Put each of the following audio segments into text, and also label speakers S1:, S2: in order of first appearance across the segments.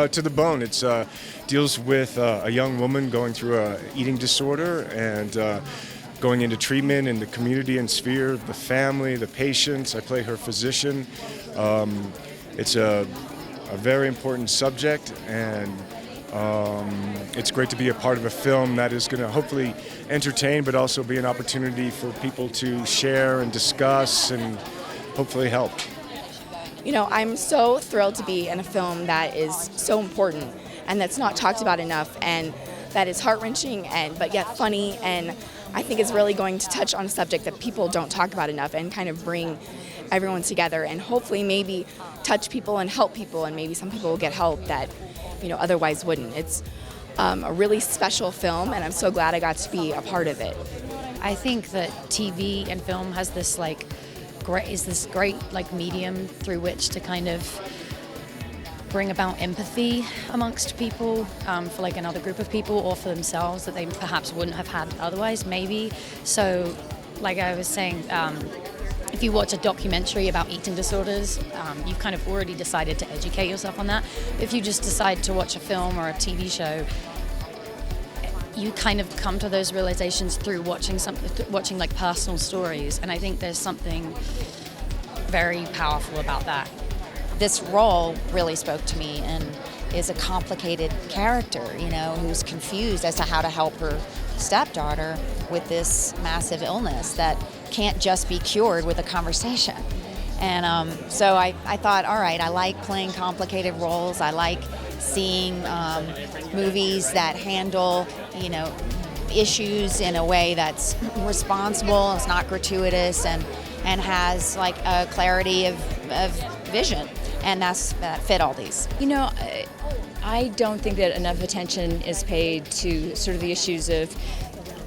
S1: to the bone. It deals with a young woman going through an eating disorder and going into treatment in the community and sphere, the family, the patients. I play her physician. It's a very important subject, and it's great to be a part of a film that is going to hopefully entertain, but also be an opportunity for people to share and discuss and hopefully help.
S2: You know, I'm so thrilled to be in a film that is so important and that's not talked about enough, and that is heart-wrenching but yet funny, and I think is really going to touch on a subject that people don't talk about enough and kind of bring everyone together and hopefully maybe touch people and help people, and maybe some people will get help that, you know, otherwise wouldn't. It's a really special film, and I'm so glad I got to be a part of it.
S3: I think that TV and film has this great medium through which to kind of bring about empathy amongst people, for like another group of people or for themselves that they perhaps wouldn't have had otherwise, maybe. So, like I was saying, if you watch a documentary about eating disorders, you've kind of already decided to educate yourself on that. If you just decide to watch a film or a TV show, you kind of come to those realizations through watching like personal stories, and I think there's something very powerful about that.
S4: This role really spoke to me, and is a complicated character, you know, who's confused as to how to help her stepdaughter with this massive illness that can't just be cured with a conversation. And so I thought, all right, I like playing complicated roles. I like seeing movies that handle, you know, issues in a way that's responsible, it's not gratuitous, and has like a clarity of vision. And that fit all these.
S5: You know, I don't think that enough attention is paid to sort of the issues of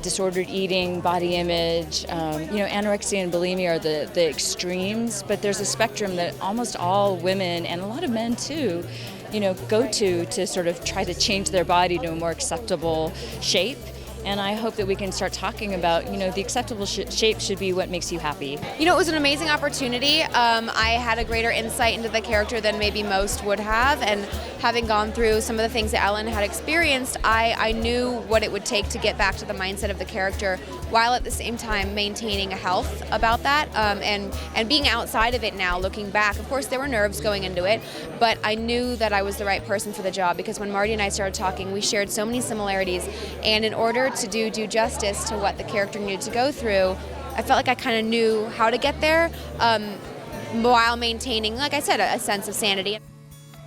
S5: disordered eating, body image. Anorexia and bulimia are the extremes, but there's a spectrum that almost all women, and a lot of men too, you know, go to sort of try to change their body to a more acceptable shape. And I hope that we can start talking about, you know, the acceptable shape should be what makes you happy.
S6: You know, it was an amazing opportunity. I had a greater insight into the character than maybe most would have, and having gone through some of the things that Ellen had experienced, I knew what it would take to get back to the mindset of the character, while at the same time maintaining a health about that, and being outside of it now, looking back. Of course, there were nerves going into it, but I knew that I was the right person for the job, because when Marty and I started talking, we shared so many similarities, and in order to do due justice to what the character needed to go through, I felt like I kind of knew how to get there, while maintaining, like I said, a sense of sanity.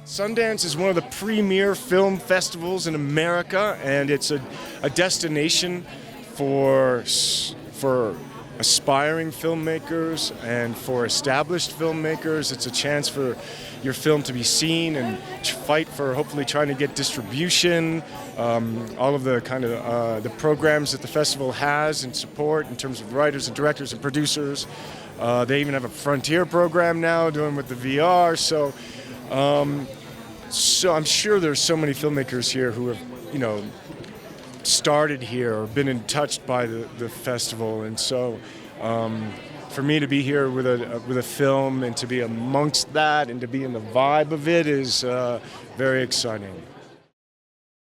S1: Sundance is one of the premier film festivals in America, and it's a destination for aspiring filmmakers and for established filmmakers. It's a chance for your film to be seen and fight for hopefully trying to get distribution. All of the kind of the programs that the festival has and support in terms of writers and directors and producers. They even have a Frontier program now doing with the VR. So I'm sure there's so many filmmakers here who have, you know, started here or been touched by the festival, and so for me to be here with a film and to be amongst that and to be in the vibe of it is very exciting.